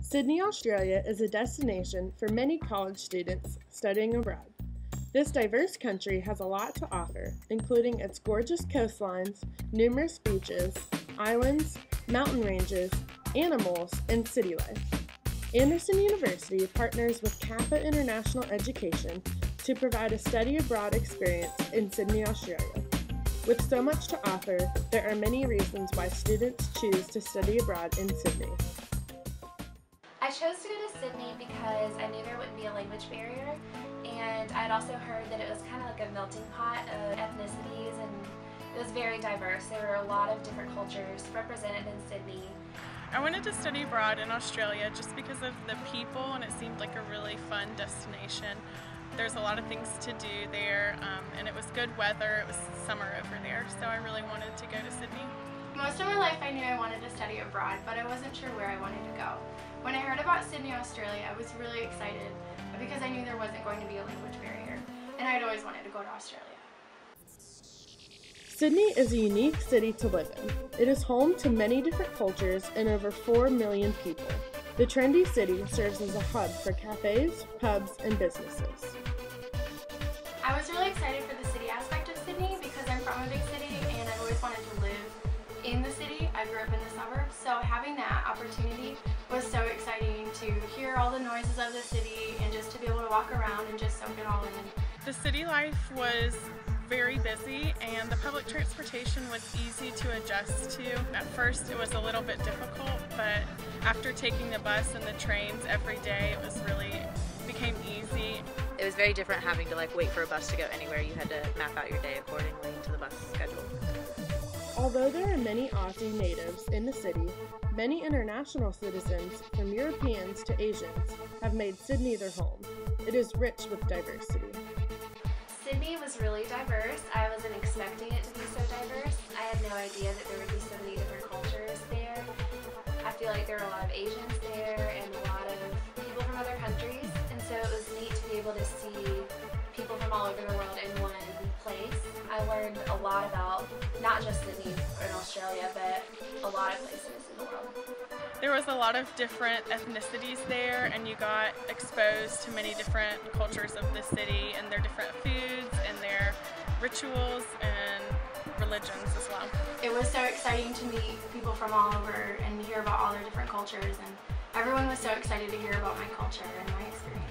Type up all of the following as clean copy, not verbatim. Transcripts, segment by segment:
Sydney, Australia is a destination for many college students studying abroad. This diverse country has a lot to offer, including its gorgeous coastlines, numerous beaches, islands, mountain ranges, animals, and city life. Anderson University partners with CAPA International Education to provide a study abroad experience in Sydney, Australia. With so much to offer, there are many reasons why students choose to study abroad in Sydney. I chose to go to Sydney because I knew there wouldn't be a language barrier, and I'd also heard that it was kind of like a melting pot of ethnicities, and it was very diverse. There were a lot of different cultures represented in Sydney. I wanted to study abroad in Australia just because of the people, and it seemed like a really fun destination. There's a lot of things to do there, and it was good weather. It was summer over there, so I really wanted to go to Sydney. Most of my life I knew I wanted to study abroad, but I wasn't sure where I wanted to go. When I heard about Sydney, Australia, I was really excited because I knew there wasn't going to be a language barrier, and I'd always wanted to go to Australia. Sydney is a unique city to live in. It is home to many different cultures and over 4 million people. The trendy city serves as a hub for cafes, pubs, and businesses. I was really excited for the city aspect of Sydney because I'm from a big city and I've always wanted to live in the city. I grew up in the suburbs, so having that opportunity was so exciting to hear all the noises of the city and just to be able to walk around and just soak it all in. The city life was very busy, and the public transportation was easy to adjust to. At first it was a little bit difficult, but after taking the bus and the trains every day, it was became easy. It was very different having to wait for a bus to go anywhere. You had to map out your day accordingly to the bus schedule. Although there are many Aussie natives in the city, many international citizens, from Europeans to Asians, have made Sydney their home. It is rich with diversity. Sydney was really diverse. I wasn't expecting it to be so diverse. I had no idea that there would be so many different cultures there. I feel like there were a lot of Asians there and a lot of people from other countries, and so it was neat to be able to see people from all over the world in one place. I learned a lot about not just Sydney or in Australia, but a lot of places in the world. There was a lot of different ethnicities there, and you got exposed to many different cultures of the city and their different foods and their rituals and religions as well. It was so exciting to meet people from all over and hear about all their different cultures, and everyone was so excited to hear about my culture and my experiences.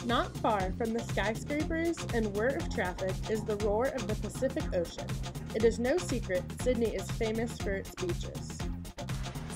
Not far from the skyscrapers and whir of traffic is the roar of the Pacific Ocean. It is no secret Sydney is famous for its beaches.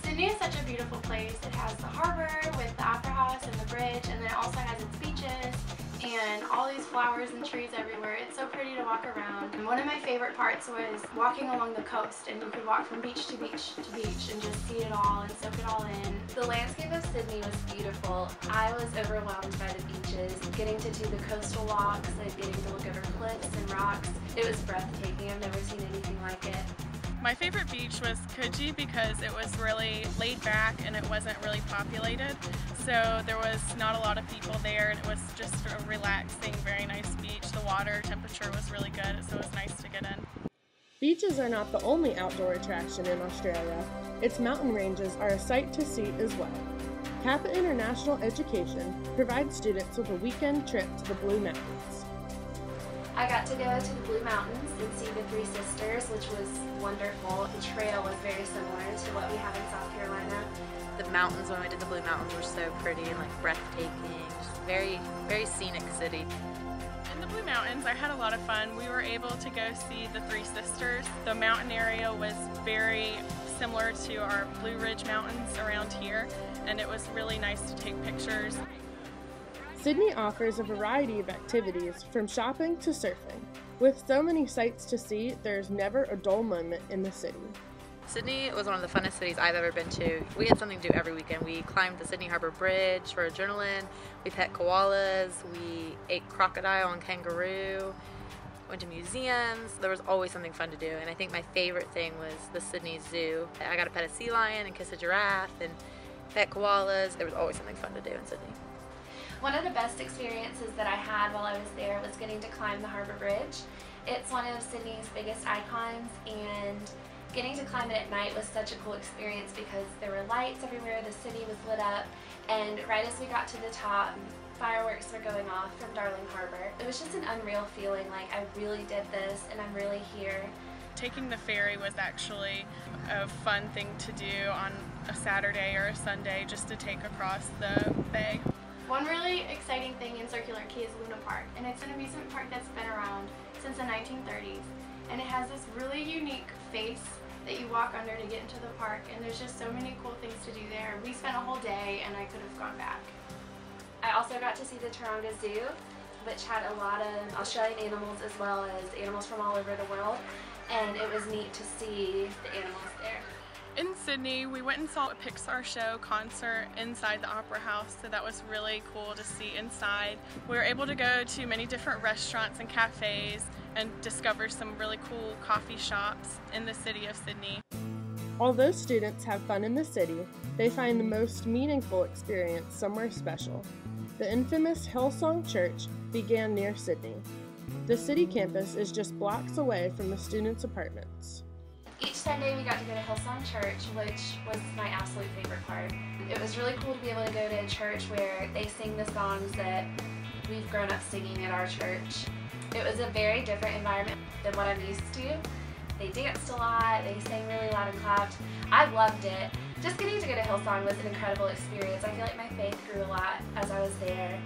Sydney is such a beautiful place. It has the harbor with the Opera House and the bridge, and then it also has its beaches and all these flowers and trees everywhere. It's so pretty to walk around. And one of my favorite parts was walking along the coast, and you could walk from beach to beach to beach and just see it all and soak it all in. The landscape of Sydney was beautiful. I was overwhelmed by the beaches, getting to do the coastal walks and getting to look over cliffs and rocks. It was breathtaking. I've never seen anything like it. My favorite beach was Coogee because it was really laid back and it wasn't really populated. So there was not a lot of people there, and it was just a relaxing, very nice beach. The water temperature was really good, so it was nice to get in. Beaches are not the only outdoor attraction in Australia. Its mountain ranges are a sight to see as well. CAPA International Education provides students with a weekend trip to the Blue Mountains. I got to go to the Blue Mountains and see the Three Sisters, which was wonderful. The trail was very similar to what we have in South Carolina. The mountains, when we did the Blue Mountains, were so pretty and breathtaking. Just very, very scenic city. In the Blue Mountains, I had a lot of fun. We were able to go see the Three Sisters. The mountain area was very similar to our Blue Ridge Mountains around here, and it was really nice to take pictures. Sydney offers a variety of activities, from shopping to surfing. With so many sights to see, there is never a dull moment in the city. Sydney was one of the funnest cities I've ever been to. We had something to do every weekend. We climbed the Sydney Harbour Bridge for adrenaline, we pet koalas, we ate crocodile and kangaroo, went to museums. There was always something fun to do, and I think my favorite thing was the Sydney Zoo. I got to pet a sea lion and kiss a giraffe and pet koalas. There was always something fun to do in Sydney. One of the best experiences that I had while I was there was getting to climb the Harbour Bridge. It's one of Sydney's biggest icons, and Getting to climb it at night was such a cool experience because there were lights everywhere, the city was lit up, and right as we got to the top, fireworks were going off from Darling Harbor. It was just an unreal feeling, like I really did this and I'm really here. Taking the ferry was actually a fun thing to do on a Saturday or a Sunday, just to take across the bay. One really exciting thing in Circular Quay is Luna Park, and it's an amusement park that's been around since the 1930s, and it has this really unique face that you walk under to get into the park, and there's just so many cool things to do there. We spent a whole day and I could have gone back. I also got to see the Taronga Zoo, which had a lot of Australian animals as well as animals from all over the world, and it was neat to see the animals there. In Sydney, we went and saw a Pixar show concert inside the Opera House, so that was really cool to see inside. We were able to go to many different restaurants and cafes and discover some really cool coffee shops in the city of Sydney. Although students have fun in the city, they find the most meaningful experience somewhere special. The infamous Hillsong Church began near Sydney. The city campus is just blocks away from the students' apartments. Each Sunday we got to go to Hillsong Church, which was my absolute favorite part. It was really cool to be able to go to a church where they sing the songs that we've grown up singing at our church. It was a very different environment than what I'm used to. They danced a lot, they sang really loud and clapped. I loved it. Just getting to go to Hillsong was an incredible experience. I feel like my faith grew a lot as I was there.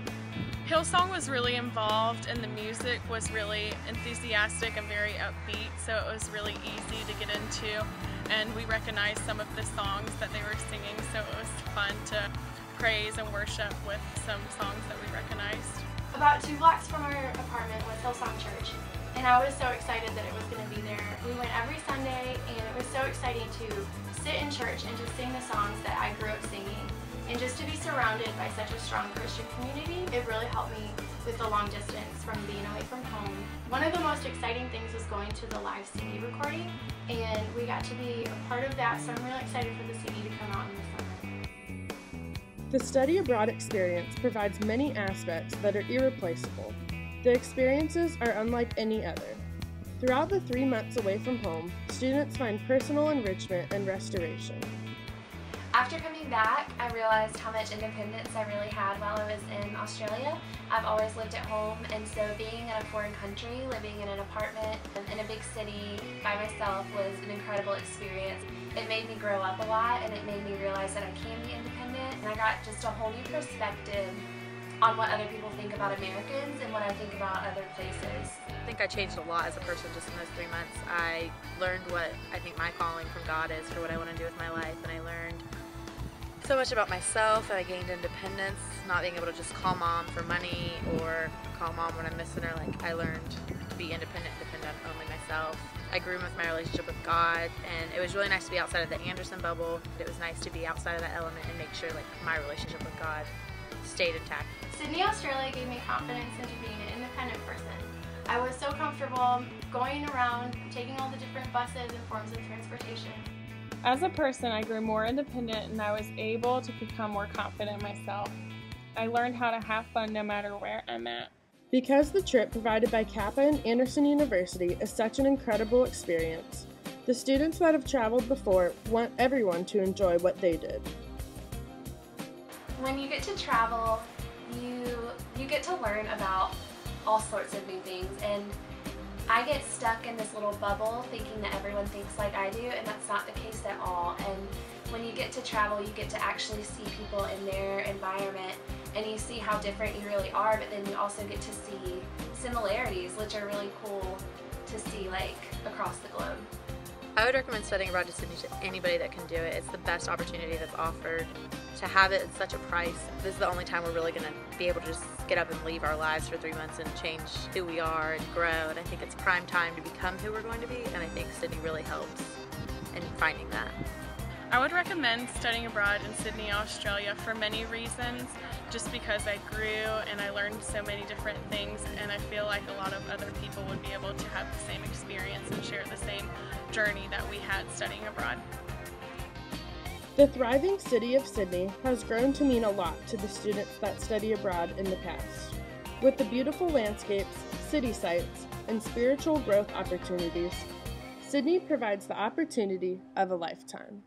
Hillsong was really involved and the music was really enthusiastic and very upbeat, so it was really easy to get into, and we recognized some of the songs that they were singing, so it was fun to praise and worship with some songs that we recognized. About 2 blocks from our apartment was Hillsong Church, and I was so excited that it was going to be there. We went every Sunday, and it was so exciting to sit in church and just sing the songs that I grew up singing. And just to be surrounded by such a strong Christian community, it really helped me with the long distance from being away from home. One of the most exciting things was going to the live CD recording, and we got to be a part of that, so I'm really excited for the CD to come out in the summer. The study abroad experience provides many aspects that are irreplaceable. The experiences are unlike any other. Throughout the 3 months away from home, students find personal enrichment and restoration. After coming back, I realized how much independence I really had while I was in Australia. I've always lived at home, and so being in a foreign country, living in an apartment in a big city by myself was an incredible experience. It made me grow up a lot, and it made me realize that I can be independent, and I got just a whole new perspective on what other people think about Americans and what I think about other places. I think I changed a lot as a person just in those 3 months. I learned what I think my calling from God is for what I want to do with my life, and I learned so much about myself. I gained independence, not being able to just call mom for money or call mom when I'm missing her. Like, I learned to be independent, depend on only myself. I grew with my relationship with God, and it was really nice to be outside of the Anderson bubble. It was nice to be outside of that element and make sure like my relationship with God stayed intact. Sydney, Australia gave me confidence into being an independent person. I was so comfortable going around, taking all the different buses and forms of transportation. As a person, I grew more independent and I was able to become more confident in myself. I learned how to have fun no matter where I'm at. Because the trip provided by CAPA and Anderson University is such an incredible experience, the students that have traveled before want everyone to enjoy what they did. When you get to travel, you get to learn about all sorts of new things, and I get stuck in this little bubble thinking that everyone thinks like I do, and that's not the case at all. And when you get to travel, you get to actually see people in their environment, and you see how different you really are, but then you also get to see similarities, which are really cool to see like across the globe. I would recommend studying abroad to Sydney to anybody that can do it. It's the best opportunity that's offered. To have it at such a price, this is the only time we're really going to be able to just get up and leave our lives for 3 months and change who we are and grow. And I think it's prime time to become who we're going to be, and I think Sydney really helps in finding that. I would recommend studying abroad in Sydney, Australia for many reasons, just because I grew and I learned so many different things, and I feel like a lot of other people would be able to have the same experience and share the same journey that we had studying abroad. The thriving city of Sydney has grown to mean a lot to the students that study abroad in the past. With the beautiful landscapes, city sights, and spiritual growth opportunities, Sydney provides the opportunity of a lifetime.